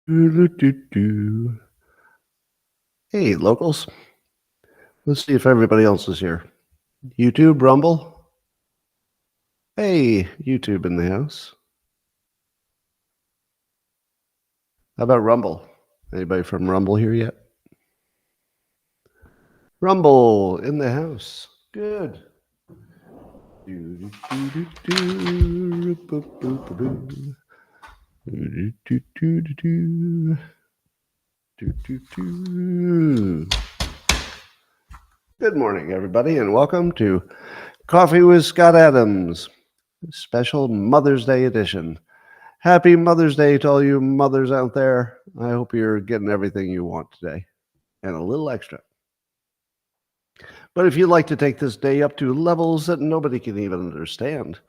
Doo-doo-doo-doo. Hey, locals. Let's see if everybody else is here. YouTube, Rumble. Hey, YouTube in the house. How about Rumble? Anybody from Rumble here yet? Rumble in the house. Good. Doo-doo-doo-doo-doo. Boop-boop-boop-a-boo. Doo-doo-doo-doo-doo. Doo-doo-doo. Good morning, everybody, and welcome to Coffee with Scott Adams, special Mother's Day edition. Happy Mother's Day to all you mothers out there. I hope you're getting everything you want today and a little extra. But if you'd like to take this day up to levels that nobody can even understand,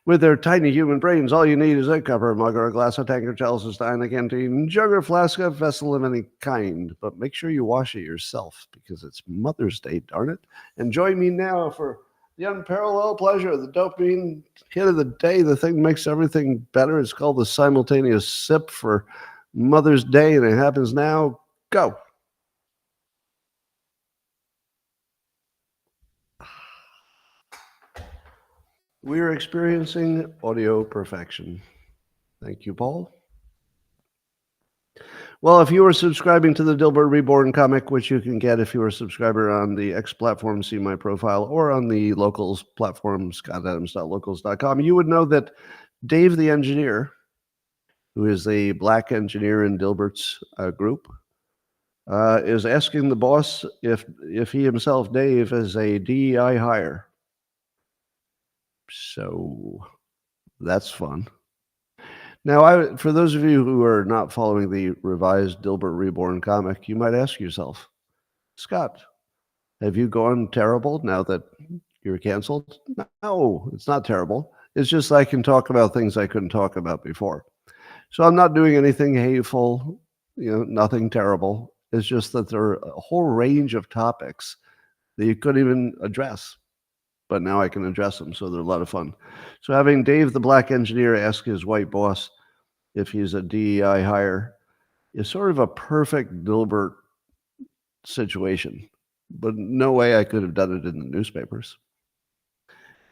with their tiny human brains, all you need is a cup or a mug or a glass, a tank or chalice, a stein, a canteen, jug or flask, a vessel of any kind. But make sure you wash it yourself because it's Mother's Day, darn it. And join me now for the unparalleled pleasure, the dopamine hit of the day, the thing that makes everything better. It's called the simultaneous sip for Mother's Day, and it happens now. Go. We are experiencing audio perfection. Thank you, Paul. Well, if you are subscribing to the Dilbert Reborn comic, which you can get if you are a subscriber on the X platform, see my profile, or on the locals platform, scottadams.locals.com, you would know that Dave the engineer, who is the black engineer in Dilbert's group, is asking the boss if he himself, Dave, is a DEI hire. So that's fun. Now, for those of you who are not following the revised Dilbert Reborn comic, you might ask yourself, Scott, have you gone terrible now that you're canceled? No, it's not terrible. It's just I can talk about things I couldn't talk about before. So I'm not doing anything hateful, nothing terrible. It's just that there are a whole range of topics that you couldn't even address. But now I can address them, so they're a lot of fun. So having Dave the black engineer ask his white boss if he's a DEI hire is sort of a perfect Dilbert situation. But no way I could have done it in the newspapers.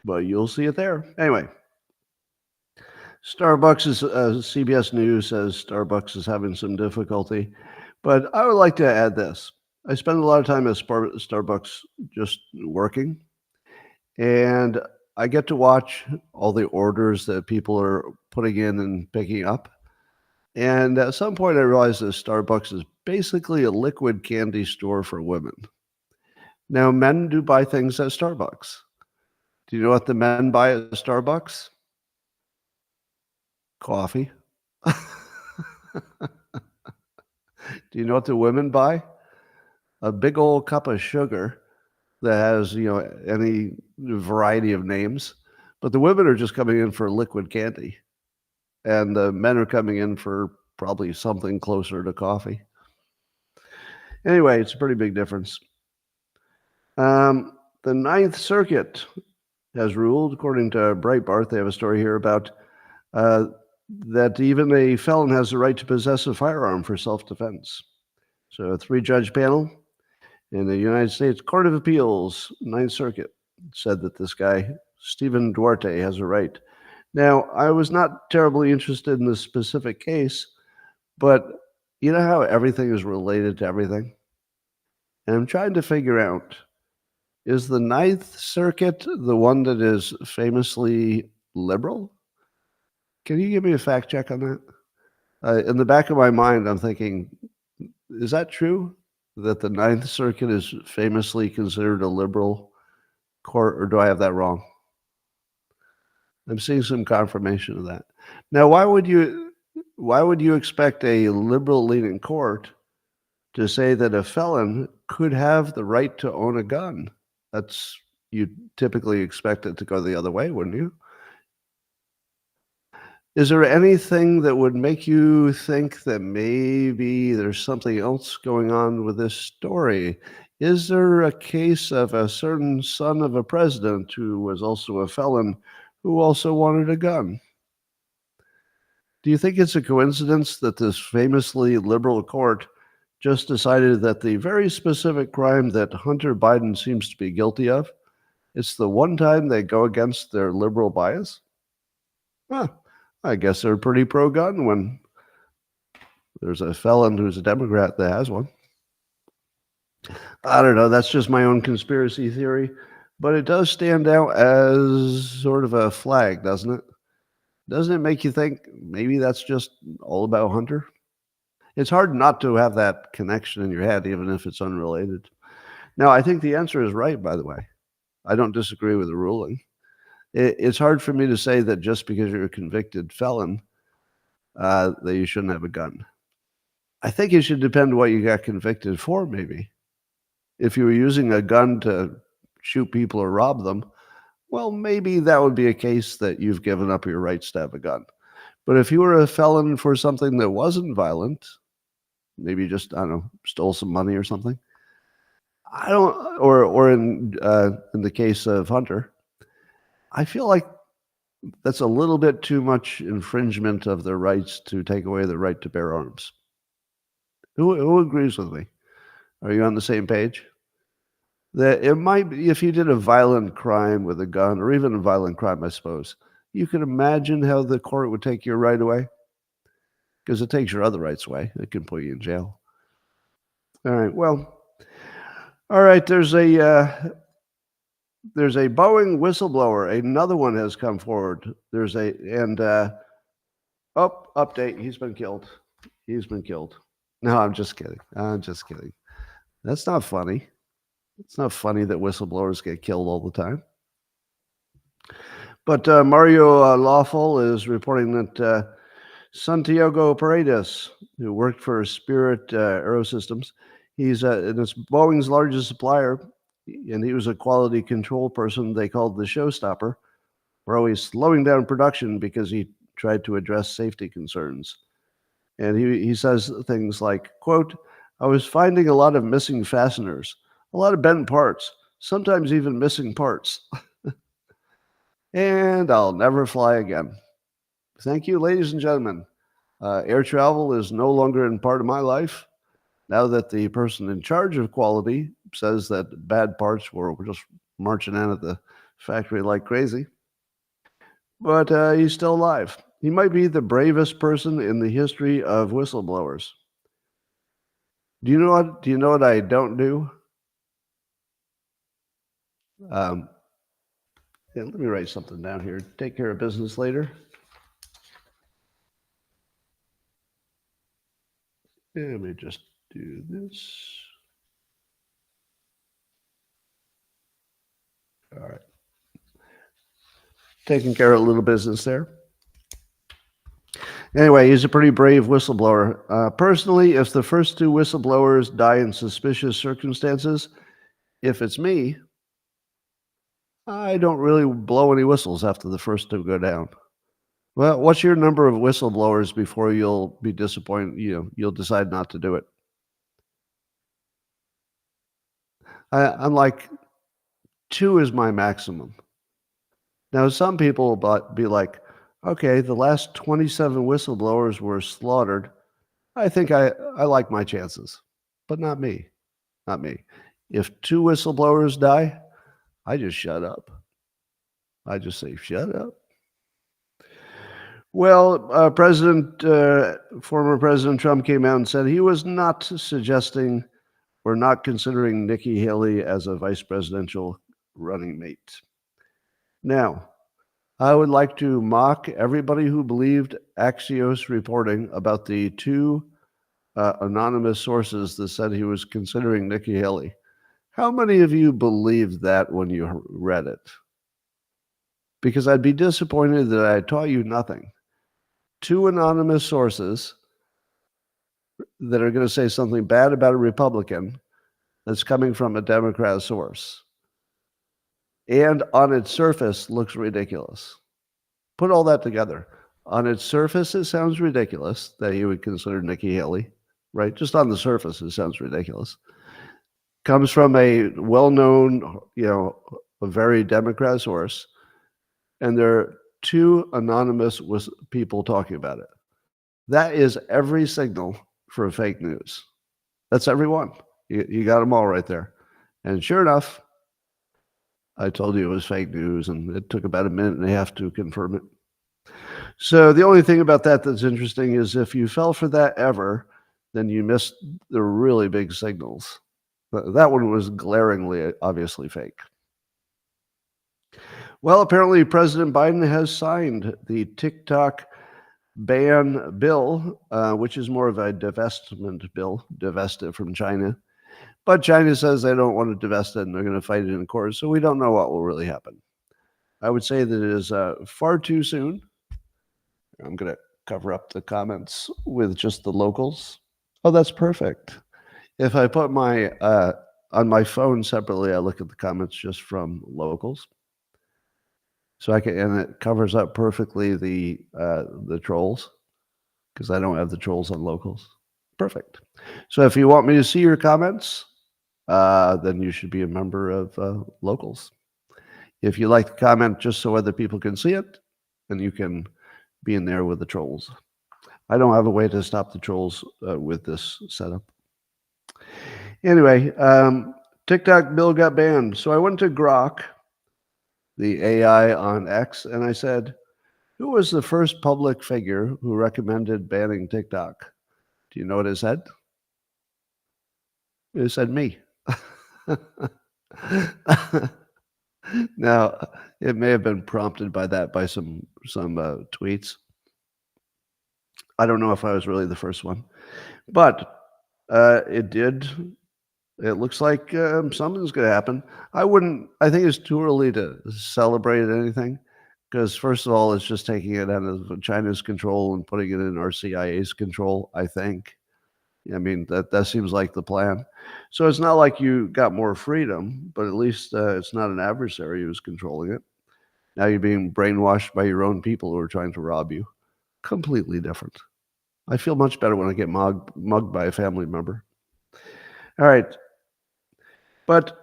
But you'll see it there. Anyway, Starbucks is, CBS News says Starbucks is having some difficulty. But I would like to add this. I spend a lot of time at Starbucks just working. And I get to watch all the orders that people are putting in and picking up. And at some point, I realized that Starbucks is basically a liquid candy store for women. Now, men do buy things at Starbucks. Do you know what the men buy at Starbucks? Coffee. Do you know what the women buy? A big old cup of sugar that has, any variety of names. But the women are just coming in for liquid candy. And the men are coming in for probably something closer to coffee. Anyway, it's a pretty big difference. The Ninth Circuit has ruled, according to Breitbart, they have a story here about that even a felon has the right to possess a firearm for self-defense. So a 3-judge panel in the United States Court of Appeals, Ninth Circuit, said that this guy, Stephen Duarte, has a right. Now, I was not terribly interested in this specific case, but you know how everything is related to everything? And I'm trying to figure out, is the Ninth Circuit the one that is famously liberal? Can you give me a fact check on that? In the back of my mind, I'm thinking, is that true? That the Ninth Circuit is famously considered a liberal court, or do I have that wrong? I'm seeing some confirmation of that. Now, why would you expect a liberal-leaning court to say that a felon could have the right to own a gun? You'd typically expect it to go the other way, wouldn't you? Is there anything that would make you think that maybe there's something else going on with this story? Is there a case of a certain son of a president who was also a felon who also wanted a gun? Do you think it's a coincidence that this famously liberal court just decided that the very specific crime that Hunter Biden seems to be guilty of, it's the one time they go against their liberal bias? Huh, I guess they're pretty pro-gun when there's a felon who's a Democrat that has one. I don't know. That's just my own conspiracy theory, but it does stand out as sort of a flag, doesn't it? Doesn't it make you think maybe that's just all about Hunter? It's hard not to have that connection in your head, even if it's unrelated. Now, I think the answer is right, by the way. I don't disagree with the ruling. It's hard for me to say that just because you're a convicted felon, that you shouldn't have a gun. I think it should depend what you got convicted for, maybe. If you were using a gun to shoot people or rob them, well, maybe that would be a case that you've given up your rights to have a gun. But if you were a felon for something that wasn't violent, maybe you just, I don't know, stole some money or something, I don't, or in the case of Hunter, I feel like that's a little bit too much infringement of their rights to take away the right to bear arms. Who agrees with me? Are you on the same page? That it might be, if you did a violent crime with a gun, or even a violent crime, I suppose, you can imagine how the court would take your right away, because it takes your other rights away. It can put you in jail. All right. Well, all right. There's a Boeing whistleblower. Another one has come forward. Update. He's been killed. He's been killed. No, I'm just kidding. I'm just kidding. That's not funny. It's not funny that whistleblowers get killed all the time. But Mario Lawful is reporting that Santiago Paredes, who worked for Spirit Aerosystems, it's Boeing's largest supplier, and he was a quality control person they called the showstopper. We're always slowing down production because he tried to address safety concerns. And he says things like, quote, "I was finding a lot of missing fasteners, a lot of bent parts, sometimes even missing parts. And I'll never fly again." Thank you, ladies and gentlemen. Air travel is no longer in part of my life. Now that the person in charge of quality says that bad parts were just marching out of the factory like crazy. But he's still alive. He might be the bravest person in the history of whistleblowers. Do you know what I don't do? Yeah, let me write something down here. Take care of business later. Let me just do this. All right. Taking care of a little business there. Anyway, he's a pretty brave whistleblower. Personally, if the first two whistleblowers die in suspicious circumstances, if it's me, I don't really blow any whistles after the first two go down. Well, what's your number of whistleblowers before you'll be disappointed? You'll decide not to do it. I'm like, 2 is my maximum. Now, some people will be like, okay, the last 27 whistleblowers were slaughtered. I think I like my chances, but not me. Not me. If 2 whistleblowers die, I just shut up. I just say, shut up. Well, former President Trump came out and said he was not suggesting or not considering Nikki Haley as a vice presidential running mate. Now, I would like to mock everybody who believed Axios reporting about the 2 anonymous sources that said he was considering Nikki Haley. How many of you believed that when you read it? Because I'd be disappointed that I taught you nothing. 2 anonymous sources that are going to say something bad about a Republican that's coming from a Democrat source. And on its surface, looks ridiculous. Put all that together. On its surface, it sounds ridiculous that he would consider Nikki Haley, right? Just on the surface, it sounds ridiculous. Comes from a well-known, a very Democrat source, and there are 2 anonymous people talking about it. That is every signal for fake news. That's every one. You got them all right there. And sure enough, I told you it was fake news, and it took about a minute and a half to confirm it. So the only thing about that that's interesting is if you fell for that ever, then you missed the really big signals. That one was glaringly, obviously fake. Well, apparently President Biden has signed the TikTok ban bill, which is more of a divestment bill, divest it from China. But China says they don't want to divest it and they're going to fight it in court. So we don't know what will really happen. I would say that it is far too soon. I'm going to cover up the comments with just the locals. Oh, that's perfect. If I put my on my phone separately, I look at the comments just from locals. So I can, and it covers up perfectly the trolls because I don't have the trolls on locals. Perfect. So if you want me to see your comments, then you should be a member of locals. If you like to comment just so other people can see it, then you can be in there with the trolls. I don't have a way to stop the trolls with this setup. Anyway, TikTok bill got banned. So I went to Grok, the AI on X, and I said, who was the first public figure who recommended banning TikTok? Do you know what it said? It said me. Now, it may have been prompted by that, by some tweets. I don't know if I was really the first one, but it did. It looks like something's going to happen. I think it's too early to celebrate anything because, first of all, it's just taking it out of China's control and putting it in our CIA's control, I think. I mean, that seems like the plan. So it's not like you got more freedom, but at least it's not an adversary who's controlling it. Now you're being brainwashed by your own people who are trying to rob you. Completely different. I feel much better when I get mugged by a family member. All right. But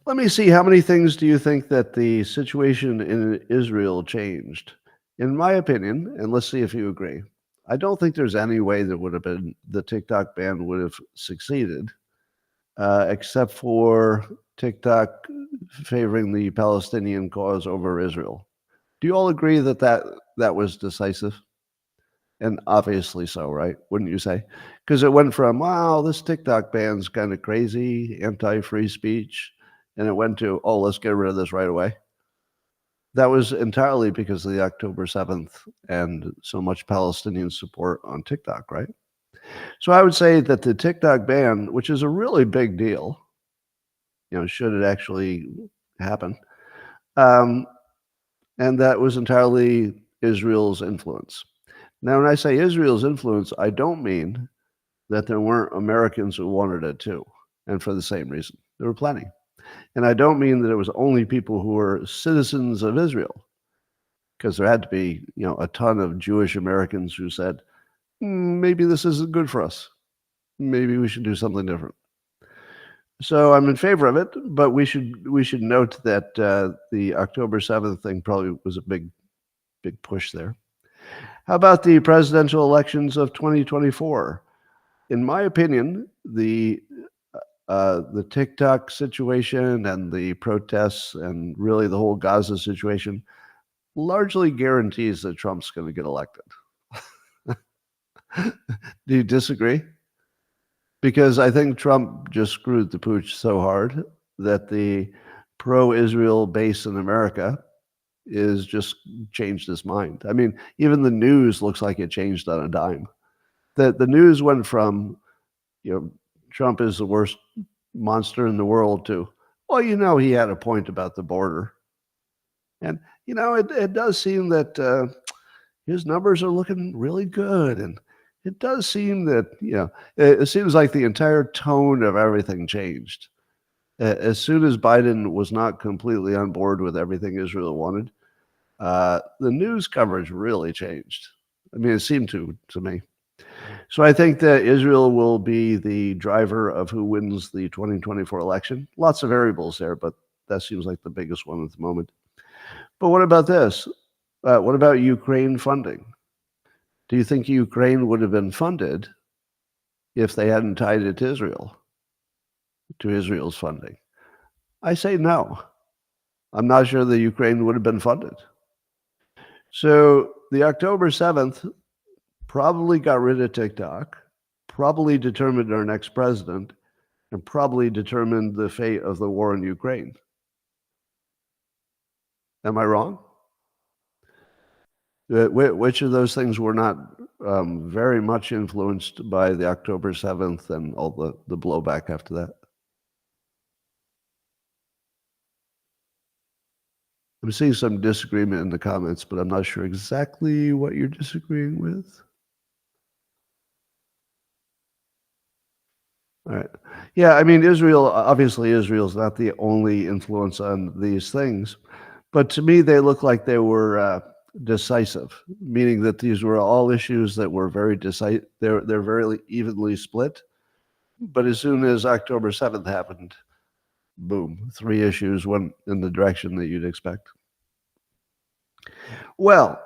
let me see, how many things do you think that the situation in Israel changed? In my opinion, and let's see if you agree, I don't think there's any way that would have been the TikTok ban would have succeeded, except for TikTok favoring the Palestinian cause over Israel. Do you all agree that that was decisive? And obviously so, right? Wouldn't you say? Because it went from, wow, this TikTok ban's kind of crazy, anti-free speech, and it went to, oh, let's get rid of this right away. That was entirely because of the October 7th and so much Palestinian support on TikTok, right? So I would say that the TikTok ban, which is a really big deal, should it actually happen, and that was entirely Israel's influence. Now, when I say Israel's influence, I don't mean that there weren't Americans who wanted it too, and for the same reason. There were plenty. And I don't mean that it was only people who were citizens of Israel, because there had to be, a ton of Jewish Americans who said, maybe this isn't good for us. Maybe we should do something different. So I'm in favor of it, but we should note that the October 7th thing probably was a big push there. How about the presidential elections of 2024? In my opinion, the TikTok situation and the protests and really the whole Gaza situation largely guarantees that Trump's going to get elected. Do you disagree? Because I think Trump just screwed the pooch so hard that the pro-Israel base in America is just changed his mind. I mean, even the news looks like it changed on a dime. The news went from, Trump is the worst monster in the world to, well, he had a point about the border. And, it does seem that his numbers are looking really good. And it does seem that, it seems like the entire tone of everything changed. As soon as Biden was not completely on board with everything Israel wanted, the news coverage really changed. I mean, it seemed to me. So I think that Israel will be the driver of who wins the 2024 election. Lots of variables there, but that seems like the biggest one at the moment. But what about this? What about Ukraine funding? Do you think Ukraine would have been funded if they hadn't tied it to Israel, to Israel's funding? I say no. I'm not sure the Ukraine would have been funded. So the October 7th probably got rid of TikTok, probably determined our next president, and probably determined the fate of the war in Ukraine. Am I wrong? Which of those things were not very much influenced by the October 7th and all the blowback after that? I'm seeing some disagreement in the comments, but I'm not sure exactly what you're disagreeing with. All right. Yeah, I mean, obviously, Israel's not the only influence on these things, but to me, they look like they were decisive, meaning that these were all issues that were very decisive. They're very evenly split. But as soon as October 7th happened, boom, 3 issues went in the direction that you'd expect. Well,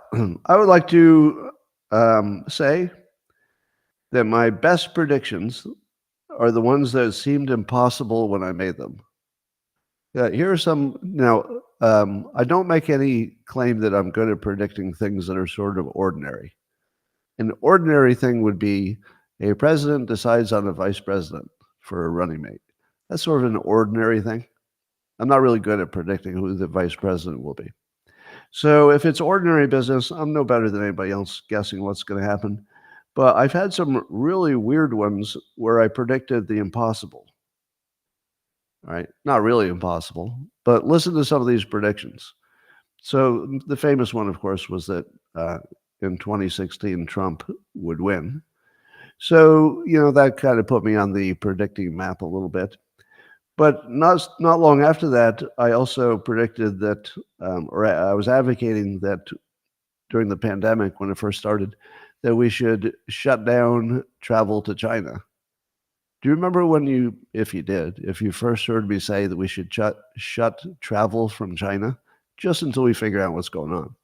I would like to say that my best predictions are the ones that seemed impossible when I made them. Yeah, here are some. Now, I don't make any claim that I'm good at predicting things that are sort of ordinary. An ordinary thing would be a president decides on a vice president for a running mate. That's sort of an ordinary thing. I'm not really good at predicting who the vice president will be. So if it's ordinary business, I'm no better than anybody else guessing what's going to happen. But I've had some really weird ones where I predicted the impossible. All right, not really impossible, but listen to some of these predictions. So the famous one, of course, was that in 2016 Trump would win. So that kind of put me on the predicting map a little bit. But not long after that, I also predicted that, or I was advocating that during the pandemic when it first started, that we should shut down travel to China. Do you remember if you first heard me say that we should shut travel from China just until we figure out what's going on?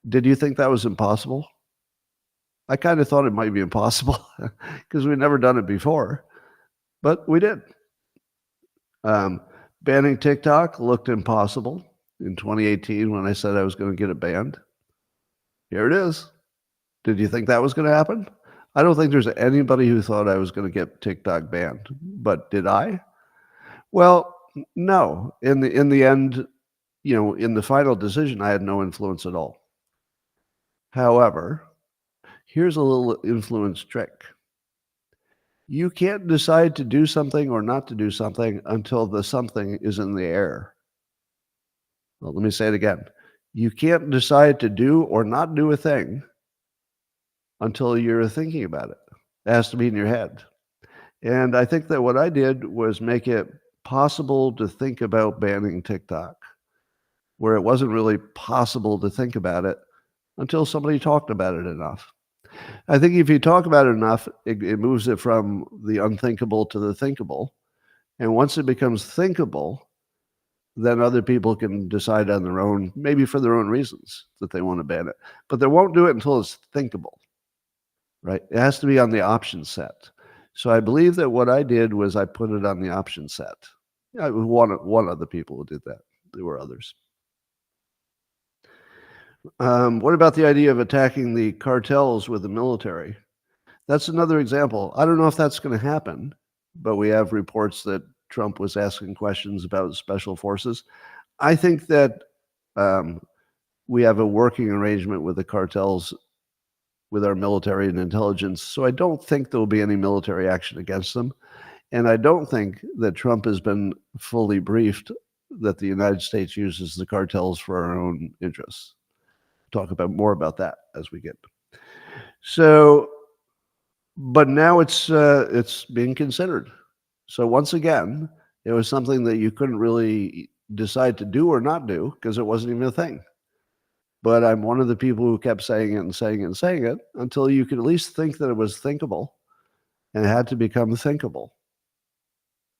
Did you think that was impossible? I kind of thought it might be impossible because we'd never done it before, but we did. Banning TikTok looked impossible in 2018 when I said I was going to get it banned. Here it is. Did you think that was going to happen? I don't think there's anybody who thought I was going to get TikTok banned, but did I? Well, no. In the end, in the final decision, I had no influence at all. However, here's a little influence trick. You can't decide to do something or not to do something until the something is in the air. Well, let me say it again. You can't decide to do or not do a thing until you're thinking about it. It has to be in your head. And I think that what I did was make it possible to think about banning TikTok, where it wasn't really possible to think about it until somebody talked about it enough. I think if you talk about it enough, it moves it from the unthinkable to the thinkable. And once it becomes thinkable, then other people can decide on their own, maybe for their own reasons, that they want to ban it. But they won't do it until it's thinkable, right? It has to be on the option set. So I believe that what I did was I put it on the option set. One of the people who did that. There were others. What about the idea of attacking the cartels with the military? That's another example. I don't know if that's going to happen, but we have reports that Trump was asking questions about special forces. I think that we have a working arrangement with the cartels with our military and intelligence, so I don't think there will be any military action against them. And I don't think that Trump has been fully briefed that the United States uses the cartels for our own interests. Talk more about that as we get. So, but now it's being considered. So once again, it was something that you couldn't really decide to do or not do because it wasn't even a thing. But I'm one of the people who kept saying it and saying it and saying it until you could at least think that it was thinkable, and it had to become thinkable.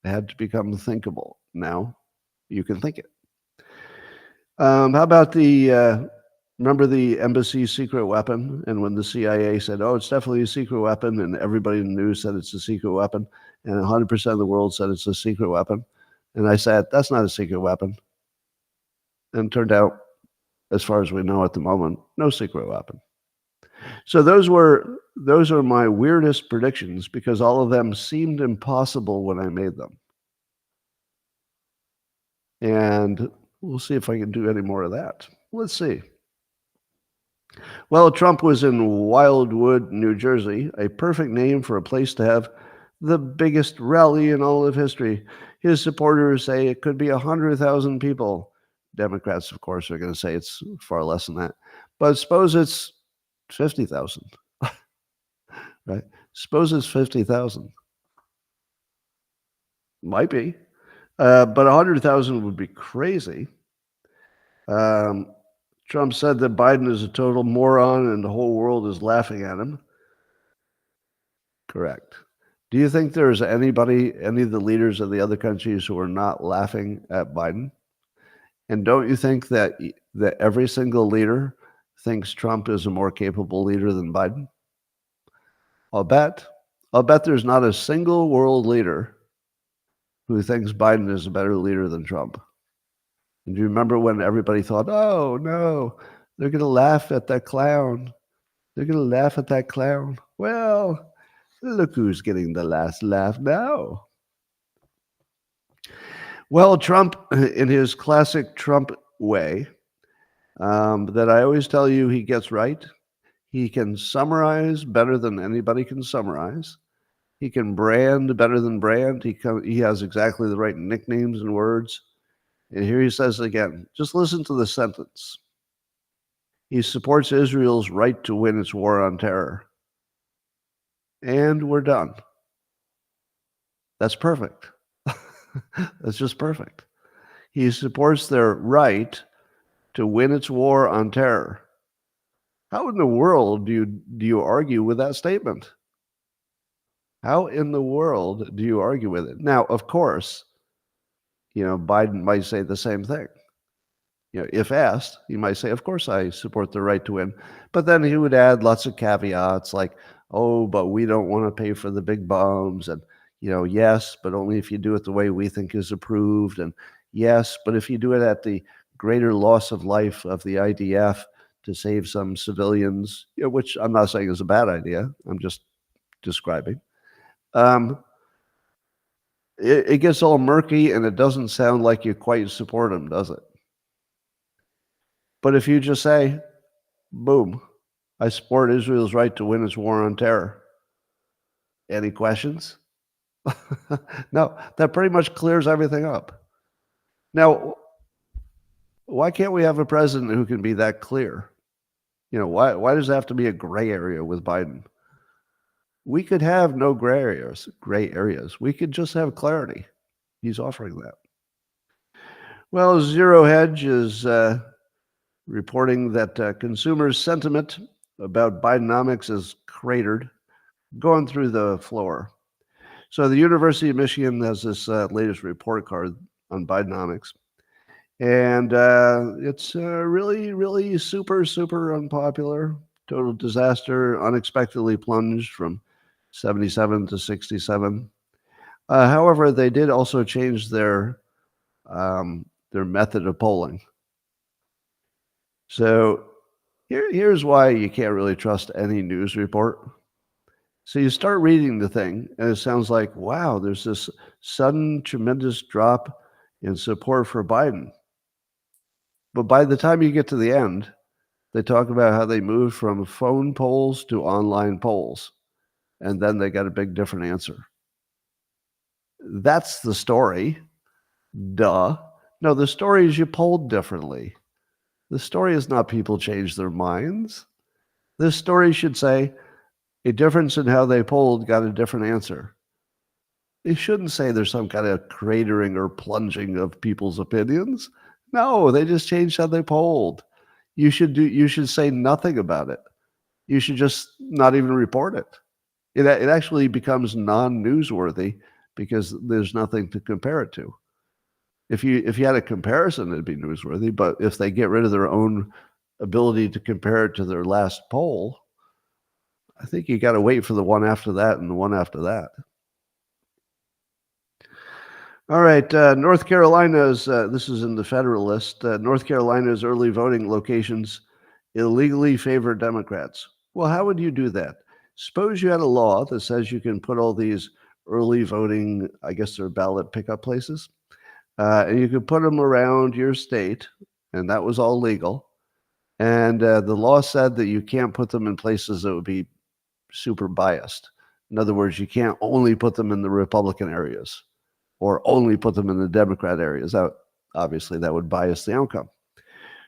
It had to become thinkable. Now you can think it. How about the Remember the embassy secret weapon? And when the CIA said, oh, it's definitely a secret weapon, and everybody in the news said it's a secret weapon, and 100% of the world said it's a secret weapon. And I said, that's not a secret weapon. And it turned out, as far as we know at the moment, no secret weapon. So those are my weirdest predictions because all of them seemed impossible when I made them. And we'll see if I can do any more of that. Let's see. Well, Trump was in Wildwood, New Jersey, a perfect name for a place to have the biggest rally in all of history. His supporters say it could be 100,000 people. Democrats, of course, are going to say it's far less than that. But suppose it's 50,000, right? Suppose it's 50,000. Might be. But 100,000 would be crazy. Trump said that Biden is a total moron and the whole world is laughing at him. Correct. Do you think there's any of the leaders of the other countries who are not laughing at Biden? And don't you think that every single leader thinks Trump is a more capable leader than Biden? I'll bet there's not a single world leader who thinks Biden is a better leader than Trump. And do you remember when everybody thought, oh, no, they're going to laugh at that clown. They're going to laugh at that clown. Well, look who's getting the last laugh now. Well, Trump, in his classic Trump way, that I always tell you he gets right, he can summarize better than anybody can summarize. He can brand better than brand. He has exactly the right nicknames and words. And here he says again, just listen to the sentence. He supports Israel's right to win its war on terror. And we're done. That's perfect. That's just perfect. He supports their right to win its war on terror. How in the world do you argue with that statement? How in the world do you argue with it? Now, of course, Biden might say the same thing. If asked, he might say, of course, I support the right to win. But then he would add lots of caveats like, oh, but we don't want to pay for the big bombs. And, yes, but only if you do it the way we think is approved. And yes, but if you do it at the greater loss of life of the IDF to save some civilians, which I'm not saying is a bad idea. I'm just describing. It gets all murky and it doesn't sound like you quite support him, does it? But if you just say, boom, I support Israel's right to win its war on terror. Any questions? No, that pretty much clears everything up. Now, why can't we have a president who can be that clear? Why does it have to be a gray area with Biden? We could have no gray areas. We could just have clarity. He's offering that. Well, Zero Hedge is reporting that consumers' sentiment about Bidenomics is cratered, going through the floor. So the University of Michigan has this latest report card on Bidenomics. And it's really, really super, super unpopular. Total disaster, unexpectedly plunged from 77 to 67. However, they did also change their method of polling. So here's why you can't really trust any news report. So you start reading the thing, and it sounds like, wow, there's this sudden, tremendous drop in support for Biden. But by the time you get to the end, they talk about how they moved from phone polls to online polls. And then they got a big different answer. That's the story. Duh. No, the story is you polled differently. The story is not people changed their minds. This story should say a difference in how they polled got a different answer. It shouldn't say there's some kind of cratering or plunging of people's opinions. No, they just changed how they polled. You should say nothing about it. You should just not even report it. It actually becomes non-newsworthy because there's nothing to compare it to. If you had a comparison, it'd be newsworthy. But if they get rid of their own ability to compare it to their last poll, I think you got to wait for the one after that and the one after that. All right, North Carolina's, this is in the Federalist, North Carolina's early voting locations illegally favor Democrats. Well, how would you do that? Suppose you had a law that says you can put all these early voting, I guess they're ballot pickup places, and you could put them around your state, and that was all legal. And the law said that you can't put them in places that would be super biased. In other words, you can't only put them in the Republican areas or only put them in the Democrat areas. Obviously, that would bias the outcome.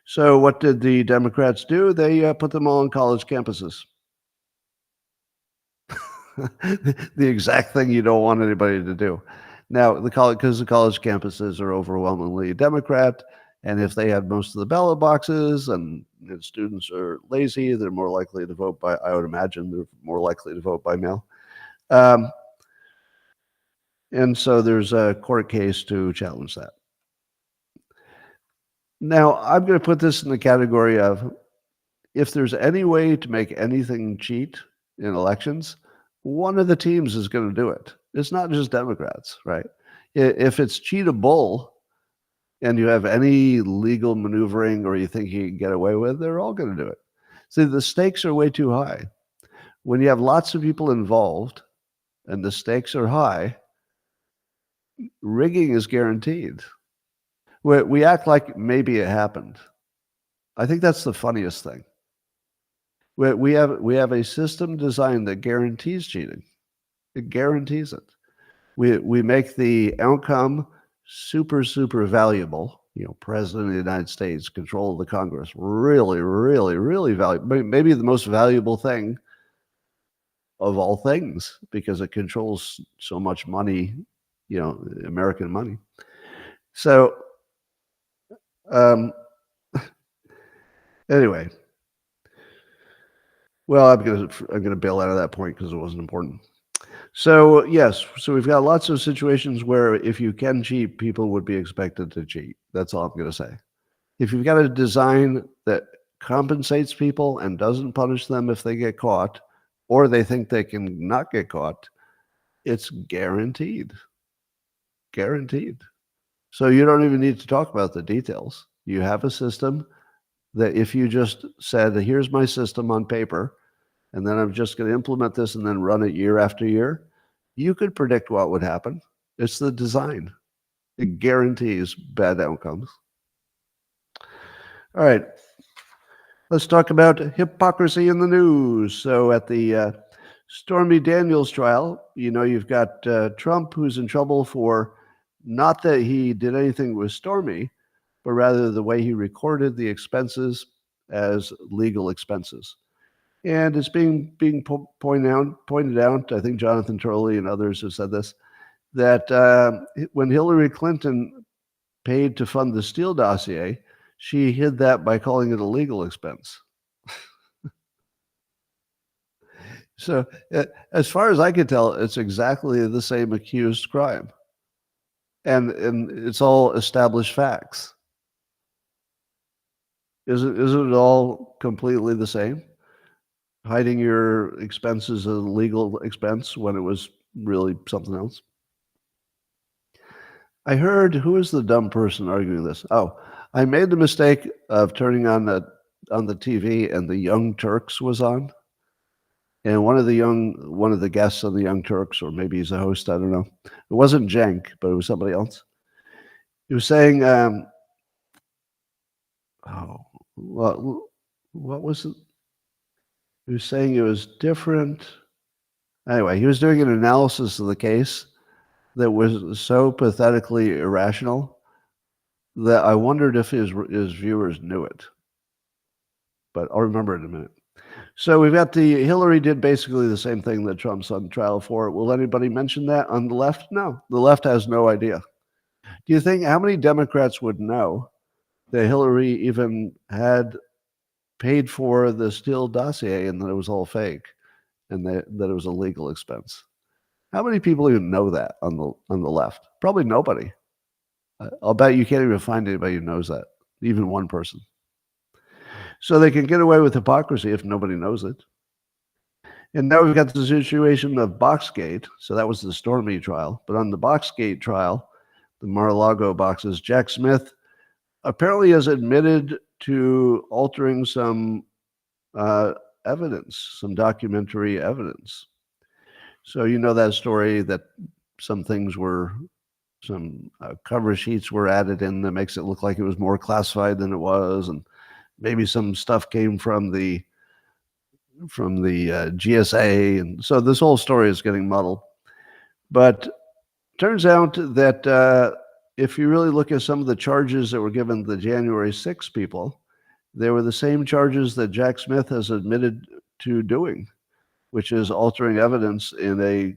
So what did the Democrats do? They put them all on college campuses. The exact thing you don't want anybody to do. Now, because the college campuses are overwhelmingly Democrat, and if they have most of the ballot boxes and students are lazy, they're more likely to vote by, I would imagine, they're more likely to vote by mail. And so there's a court case to challenge that. Now, I'm going to put this in the category of if there's any way to make anything cheat in elections, one of the teams is going to do it. It's not just Democrats, right? If it's cheatable and you have any legal maneuvering or you think you can get away with, they're all going to do it. See, the stakes are way too high. When you have lots of people involved and the stakes are high, rigging is guaranteed. We act like maybe it happened. I think that's the funniest thing. We have a system designed that guarantees cheating. It guarantees it. We make the outcome super, super valuable. You know, President of the United States, control of the Congress, really, really, really valuable. Maybe the most valuable thing of all things because it controls so much money, you know, American money. So, anyway, well, I'm gonna bail out of that point because it wasn't important. So yes, so we've got lots of situations where if you can cheat, people would be expected to cheat. That's all I'm gonna say. If you've got a design that compensates people and doesn't punish them if they get caught, or they think they can not get caught, it's guaranteed. Guaranteed. So you don't even need to talk about the details. You have a system that if you just said, here's my system on paper, and then I'm just going to implement this and then run it year after year, you could predict what would happen. It's the design. It guarantees bad outcomes. All right. Let's talk about hypocrisy in the news. So at the Stormy Daniels trial, you know, you've got Trump, who's in trouble for not that he did anything with Stormy, but rather the way he recorded the expenses as legal expenses. And it's being pointed out, I think Jonathan Turley and others have said this, that when Hillary Clinton paid to fund the Steele dossier, she hid that by calling it a legal expense. So as far as I can tell, it's exactly the same accused crime. And it's all established facts. Isn't it all completely the same? Hiding your expenses as a legal expense when it was really something else. I heard, who is the dumb person arguing this? Oh, I made the mistake of turning on the TV and the Young Turks was on. And one of the guests on the Young Turks, or maybe he's a host, I don't know. It wasn't Cenk, but it was somebody else. He was saying, what was it? He was saying it was different. Anyway, he was doing an analysis of the case that was so pathetically irrational that I wondered if his viewers knew it. But I'll remember it in a minute. So we've got Hillary did basically the same thing that Trump's on trial for. Will anybody mention that on the left? No, the left has no idea. Do you think how many Democrats would know that Hillary even had paid for the Steele dossier and that it was all fake and that it was a legal expense? How many people even know that on the left? Probably nobody. I'll bet you can't even find anybody who knows that, even one person. So they can get away with hypocrisy if nobody knows it. And now we've got the situation of Boxgate. So that was the Stormy trial. But on the Boxgate trial, the Mar-a-Lago boxes, Jack Smith apparently has admitted to altering some evidence, some documentary evidence. So you know that story that some cover sheets were added in that makes it look like it was more classified than it was, and maybe some stuff came from the GSA, and so this whole story is getting muddled. But turns out that if you really look at some of the charges that were given to the January 6th people, they were the same charges that Jack Smith has admitted to doing, which is altering evidence in a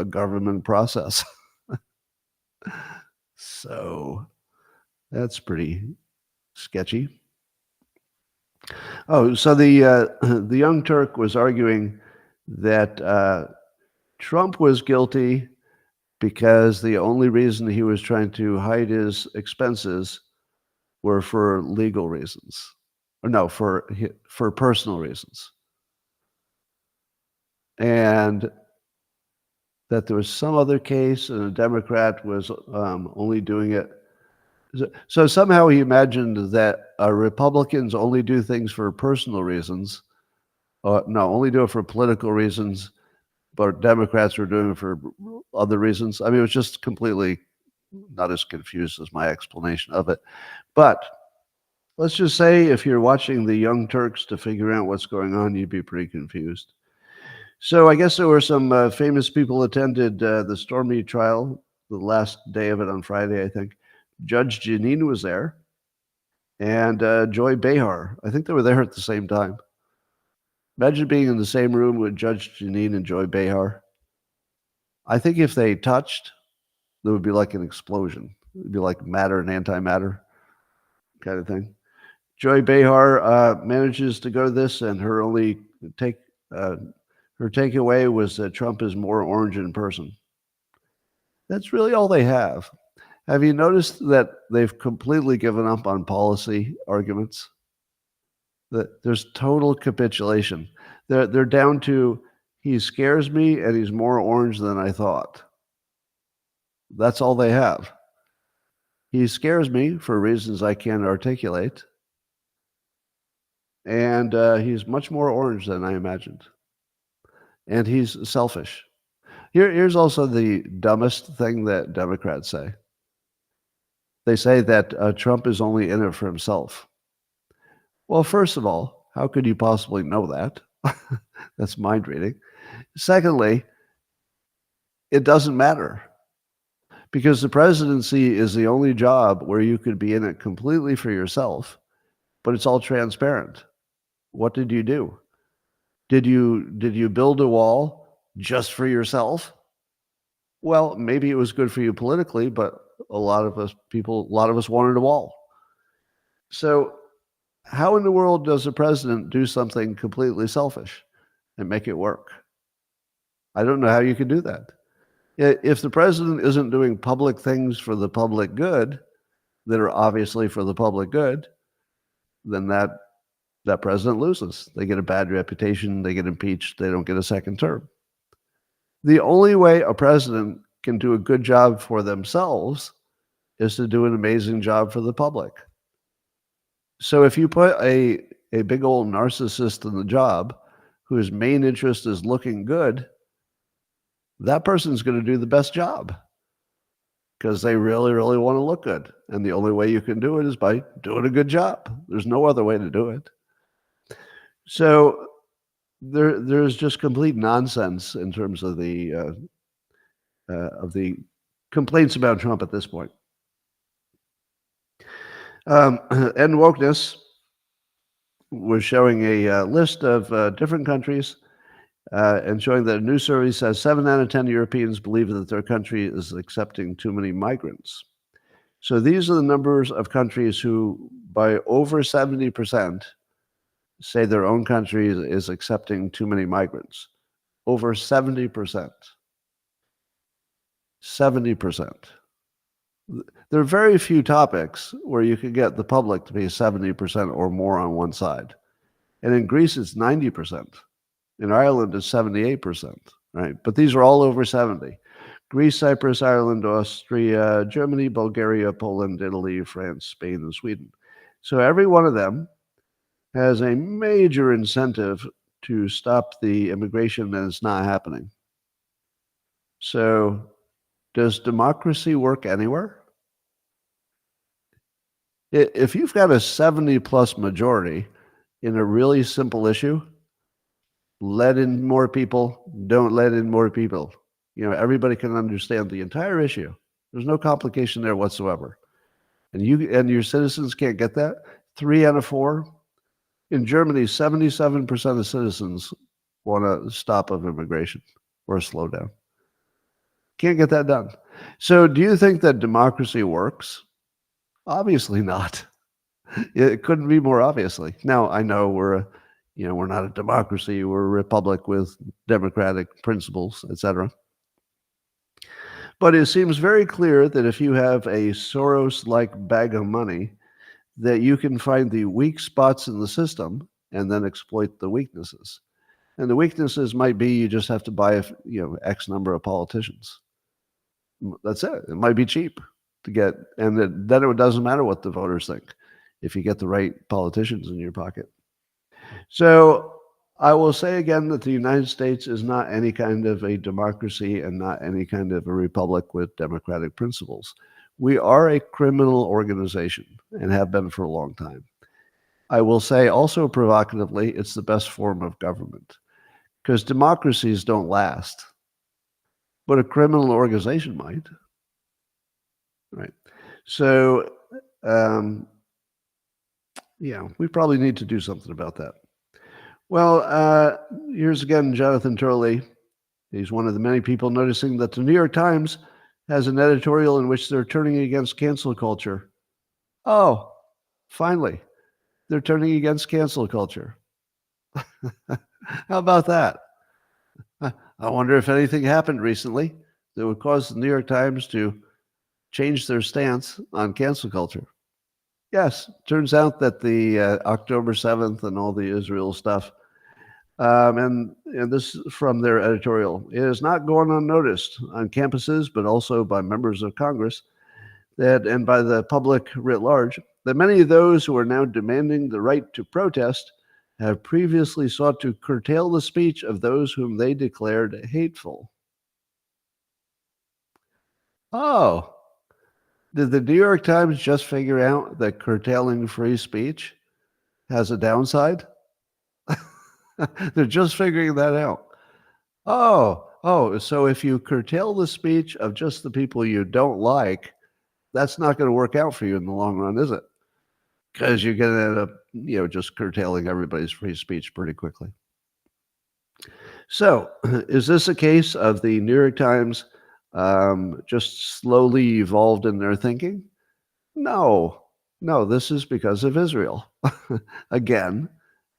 government process. So that's pretty sketchy. Oh, so the Young Turk was arguing that Trump was guilty because the only reason he was trying to hide his expenses were for legal reasons, or no, for personal reasons, and that there was some other case and a Democrat was only doing it. So somehow he imagined that Republicans only do things for personal reasons, only do it for political reasons, but Democrats were doing it for other reasons. I mean, it was just completely not as confused as my explanation of it. But let's just say if you're watching the Young Turks to figure out what's going on, you'd be pretty confused. So I guess there were some famous people attended the Stormy trial, the last day of it on Friday, I think. Judge Jeanine was there, and Joy Behar. I think they were there at the same time. Imagine being in the same room with Judge Jeanine and Joy Behar. I think if they touched, there would be like an explosion. It would be like matter and antimatter kind of thing. Joy Behar manages to go to this, and her takeaway was that Trump is more orange in person. That's really all they have. Have you noticed that they've completely given up on policy arguments? That there's total capitulation. They're down to, he scares me and he's more orange than I thought. That's all they have. He scares me for reasons I can't articulate, and he's much more orange than I imagined. And he's selfish. Here's also the dumbest thing that Democrats say. They say that Trump is only in it for himself. Well, first of all, how could you possibly know that? That's mind reading. Secondly, it doesn't matter, because the presidency is the only job where you could be in it completely for yourself, but it's all transparent. What did you do? Did you build a wall just for yourself? Well, maybe it was good for you politically, but a lot of us wanted a wall. So how in the world does a president do something completely selfish and make it work? I don't know how you can do that. If the president isn't doing public things for the public good that are obviously for the public good, then that president loses. They get a bad reputation, they get impeached, they don't get a second term. The only way a president can do a good job for themselves is to do an amazing job for the public. So if you put a big old narcissist in the job whose main interest is looking good, that person's going to do the best job because they really, really want to look good. And the only way you can do it is by doing a good job. There's no other way to do it. So there's just complete nonsense in terms of the complaints about Trump at this point. End Wokeness was showing a list of different countries and showing that a new survey says 7 out of 10 Europeans believe that their country is accepting too many migrants. So these are the numbers of countries who, by over 70%, say their own country is accepting too many migrants. Over 70%. 70%. There are very few topics where you can get the public to be 70% or more on one side. And in Greece, it's 90%. In Ireland, it's 78%, right? But these are all over 70. Greece, Cyprus, Ireland, Austria, Germany, Bulgaria, Poland, Italy, France, Spain, and Sweden. So every one of them has a major incentive to stop the immigration, and it's not happening. So does democracy work anywhere? If you've got a 70+ majority in a really simple issue, let in more people, don't let in more people. Everybody can understand the entire issue. There's no complication there whatsoever. And your citizens can't get that. 3 out of 4. In Germany, 77% of citizens want a stop of immigration or a slowdown. Can't get that done. So do you think that democracy works? Obviously not. It couldn't be more obviously. Now, I know we're not a democracy. We're a republic with democratic principles, etc. But it seems very clear that if you have a Soros-like bag of money, that you can find the weak spots in the system and then exploit the weaknesses. And the weaknesses might be you just have to buy X number of politicians. That's it. It might be cheap to get, and then it doesn't matter what the voters think if you get the right politicians in your pocket. So I will say again that the United States is not any kind of a democracy and not any kind of a republic with democratic principles. We are a criminal organization and have been for a long time. I will say also provocatively, it's the best form of government because democracies don't last, but a criminal organization might. Right. So, we probably need to do something about that. Well, here's again Jonathan Turley. He's one of the many people noticing that the New York Times has an editorial in which they're turning against cancel culture. Oh, finally, they're turning against cancel culture. How about that? I wonder if anything happened recently that would cause the New York Times to change their stance on cancel culture. Yes, turns out that the October 7th and all the Israel stuff, and this is from their editorial, it is not going unnoticed on campuses, but also by members of Congress, and by the public writ large, that many of those who are now demanding the right to protest have previously sought to curtail the speech of those whom they declared hateful. Oh, did the New York Times just figure out that curtailing free speech has a downside? They're just figuring that out. Oh, so if you curtail the speech of just the people you don't like, that's not going to work out for you in the long run, is it? Because you're going to end up, just curtailing everybody's free speech pretty quickly. So, is this a case of the New York Times just slowly evolved in their thinking? No, this is because of Israel. Again,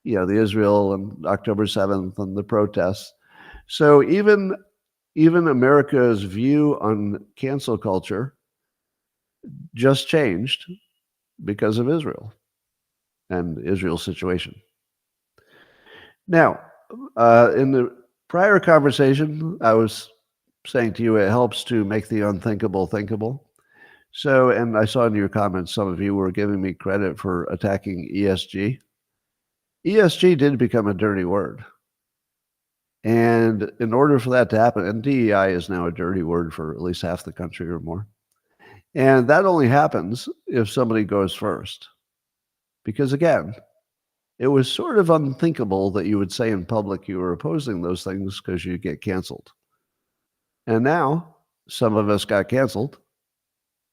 the Israel and October 7th and the protests. So even America's view on cancel culture just changed because of Israel and Israel's situation. Now, in the prior conversation, I was saying to you, it helps to make the unthinkable thinkable. So, and I saw in your comments, some of you were giving me credit for attacking ESG. ESG did become a dirty word. And in order for that to happen, and DEI is now a dirty word for at least half the country or more. And that only happens if somebody goes first. Because again, it was sort of unthinkable that you would say in public you were opposing those things because you get canceled. And now some of us got canceled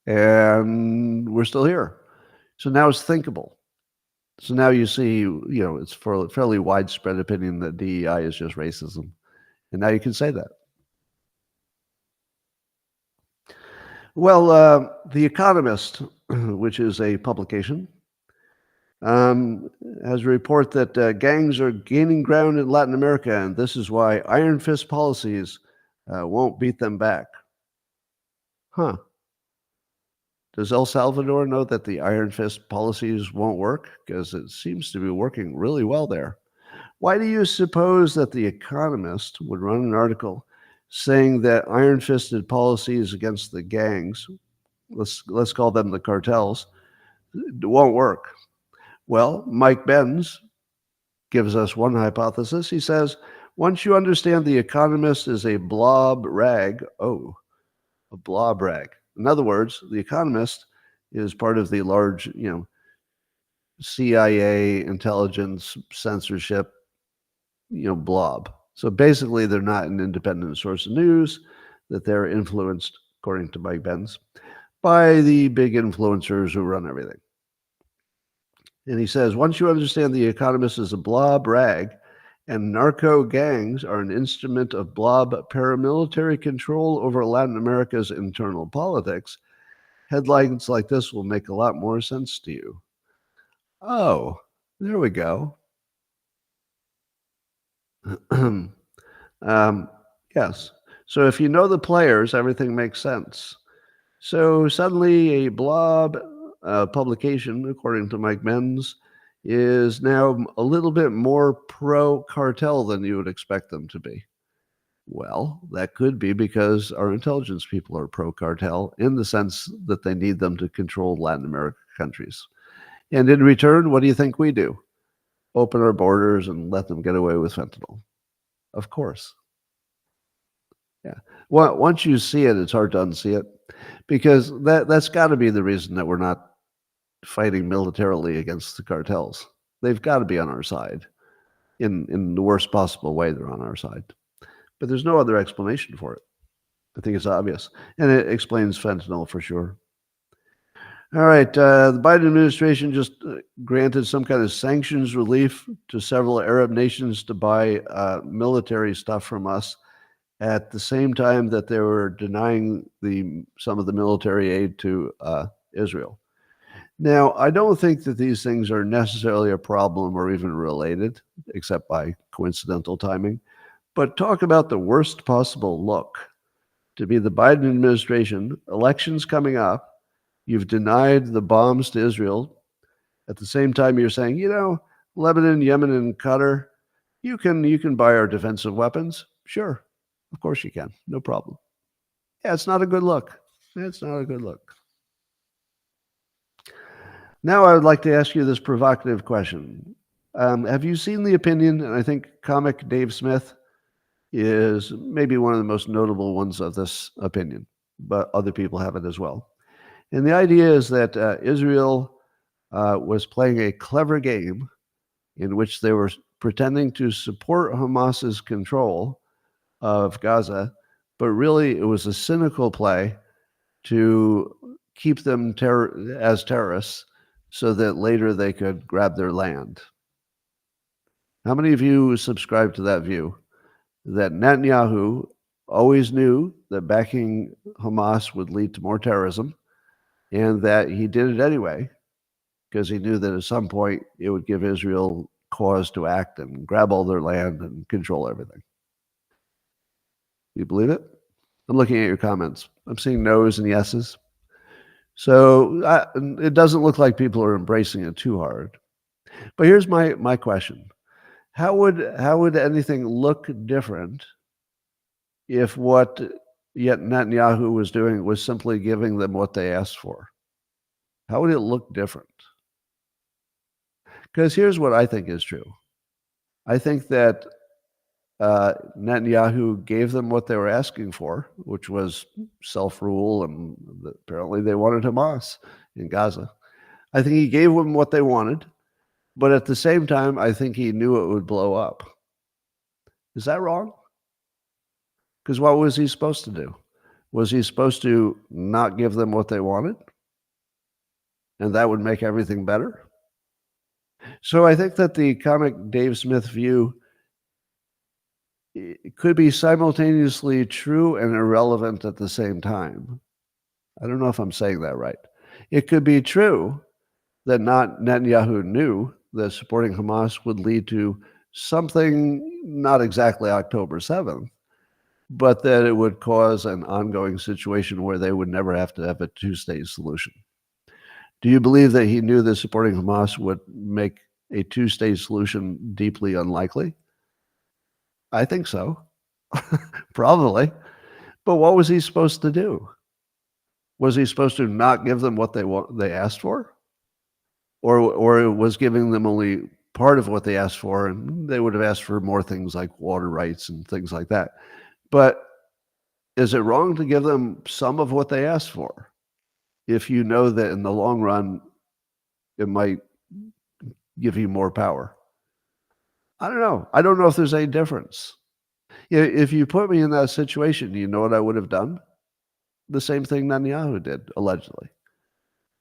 and we're still here. So now it's thinkable. So now you see, it's for fairly widespread opinion that DEI is just racism. And now you can say that. Well, The Economist, which is a publication, has a report that gangs are gaining ground in Latin America, and this is why iron fist policies won't beat them back. Huh. Does El Salvador know that the iron fist policies won't work? Because it seems to be working really well there. Why do you suppose that The Economist would run an article saying that iron-fisted policies against the gangs, let's call them the cartels, won't work? Well, Mike Benz gives us one hypothesis. He says, once you understand The Economist is a blob rag, a blob rag. In other words, The Economist is part of the large, CIA intelligence censorship, blob. So basically, they're not an independent source of news, that they're influenced, according to Mike Benz, by the big influencers who run everything. And he says, once you understand The Economist is a blob rag and narco gangs are an instrument of blob paramilitary control over Latin America's internal politics, headlines like this will make a lot more sense to you. Oh, there we go. Yes. So if you know the players, everything makes sense. So suddenly a blob publication, according to Mike Benz, is now a little bit more pro-cartel than you would expect them to be. Well, that could be because our intelligence people are pro-cartel in the sense that they need them to control Latin American countries. And in return, what do you think we do? Open our borders and let them get away with fentanyl. Of course. Yeah. Well, once you see it, it's hard to unsee it, because that's got to be the reason that we're not fighting militarily against the cartels. They've got to be on our side. In the worst possible way, they're on our side. But there's no other explanation for it. I think it's obvious. And it explains fentanyl for sure. All right. The Biden administration just granted some kind of sanctions relief to several Arab nations to buy military stuff from us at the same time that they were denying some of the military aid to Israel. Now, I don't think that these things are necessarily a problem or even related, except by coincidental timing. But talk about the worst possible look to be the Biden administration, elections coming up, you've denied the bombs to Israel. At the same time, you're saying, Lebanon, Yemen, and Qatar, you can buy our defensive weapons. Sure, of course you can, no problem. Yeah, it's not a good look. It's not a good look. Now I would like to ask you this provocative question. Have you seen the opinion, and I think comic Dave Smith is maybe one of the most notable ones of this opinion, but other people have it as well. And the idea is that Israel was playing a clever game in which they were pretending to support Hamas's control of Gaza, but really it was a cynical play to keep them as terrorists so that later they could grab their land. How many of you subscribe to that view? That Netanyahu always knew that backing Hamas would lead to more terrorism, and that he did it anyway because he knew that at some point it would give Israel cause to act and grab all their land and control everything. You believe it? I'm looking at your comments. I'm seeing no's and yeses. So it doesn't look like people are embracing it too hard. But here's my question. How would anything look different if what Netanyahu was doing was simply giving them what they asked for? How would it look different? Because here's what I think is true. I think that Netanyahu gave them what they were asking for, which was self-rule, and apparently they wanted Hamas in Gaza. I think he gave them what they wanted, but at the same time, I think he knew it would blow up. Is that wrong? Because what was he supposed to do? Was he supposed to not give them what they wanted? And that would make everything better? So I think that the comic Dave Smith view could be simultaneously true and irrelevant at the same time. I don't know if I'm saying that right. It could be true that Netanyahu knew that supporting Hamas would lead to something not exactly October 7th, but that it would cause an ongoing situation where they would never have to have a two-state solution. Do you believe that he knew that supporting Hamas would make a two-state solution deeply unlikely? I think so. Probably. But what was he supposed to do? Was he supposed to not give them what they asked for? Or was giving them only part of what they asked for, and they would have asked for more things like water rights and things like that. But is it wrong to give them some of what they asked for if you know that in the long run it might give you more power? I don't know. I don't know if there's any difference. If you put me in that situation, do you know what I would have done? The same thing Netanyahu did, allegedly.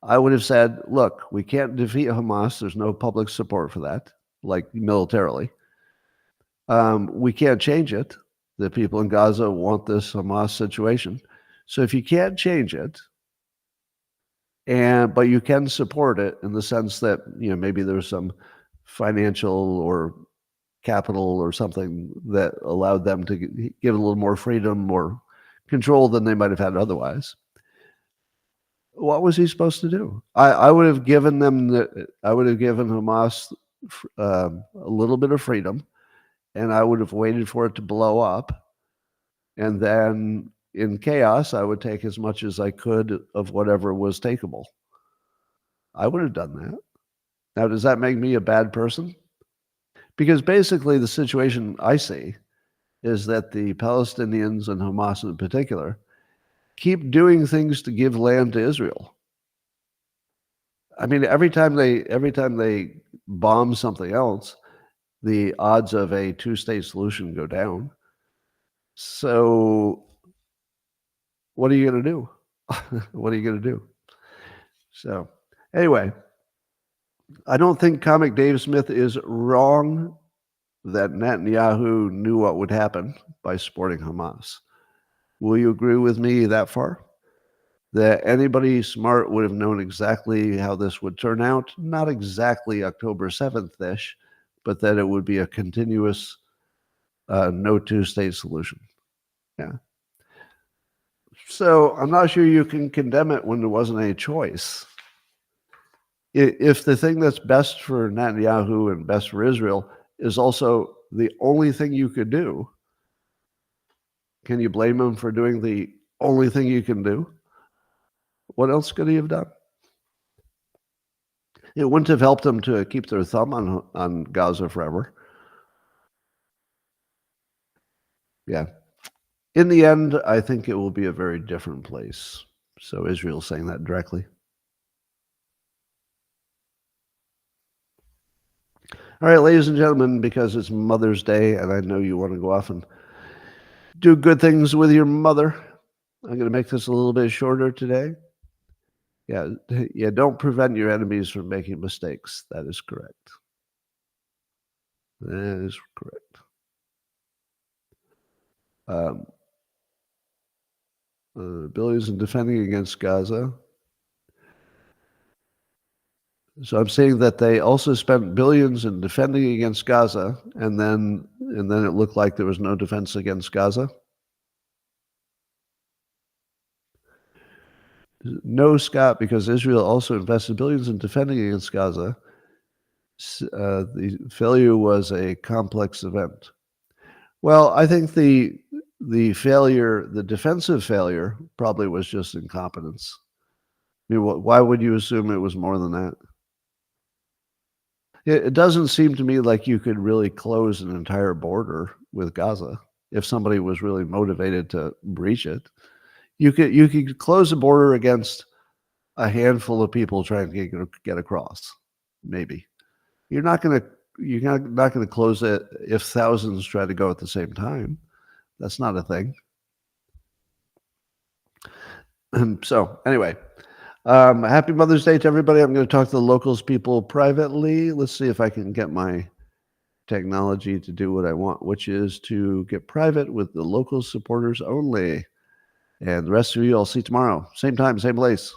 I would have said, look, we can't defeat Hamas. There's no public support for that, like militarily. We can't change it. The people in Gaza want this Hamas situation. So if you can't change it, but you can support it in the sense that, maybe there's some financial or capital or something that allowed them to get a little more freedom or control than they might have had otherwise. What was he supposed to do? I would have given Hamas a little bit of freedom, and I would have waited for it to blow up. And then in chaos, I would take as much as I could of whatever was takeable. I would have done that. Now, does that make me a bad person? Because basically the situation I see is that the Palestinians and Hamas in particular keep doing things to give land to Israel. I mean, every time they bomb something else, the odds of a two-state solution go down. So what are you going to do? What are you going to do? So anyway, I don't think Comic Dave Smith is wrong that Netanyahu knew what would happen by supporting Hamas. Will you agree with me that far? That anybody smart would have known exactly how this would turn out, not exactly October 7th-ish, but that it would be a continuous no two-state solution. Yeah. So I'm not sure you can condemn it when there wasn't any choice. If the thing that's best for Netanyahu and best for Israel is also the only thing you could do, can you blame him for doing the only thing you can do? What else could he have done? It wouldn't have helped them to keep their thumb on Gaza forever. Yeah. In the end, I think it will be a very different place. So Israel's saying that directly. All right, ladies and gentlemen, because it's Mother's Day and I know you want to go off and do good things with your mother, I'm going to make this a little bit shorter today. Yeah, don't prevent your enemies from making mistakes. That is correct. That is correct. Billions in defending against Gaza. So I'm saying that they also spent billions in defending against Gaza, and then it looked like there was no defense against Gaza. No, Scott, because Israel also invested billions in defending against Gaza. The failure was a complex event. Well, I think the defensive failure, probably was just incompetence. I mean, why would you assume it was more than that? It doesn't seem to me like you could really close an entire border with Gaza if somebody was really motivated to breach it. You could close the border against a handful of people trying to get across, maybe. You're not going to close it if thousands try to go at the same time. That's not a thing. So anyway, happy Mother's Day to everybody. I'm going to talk to the locals people privately. Let's see if I can get my technology to do what I want, which is to get private with the local supporters only. And the rest of you, I'll see tomorrow. Same time, same place.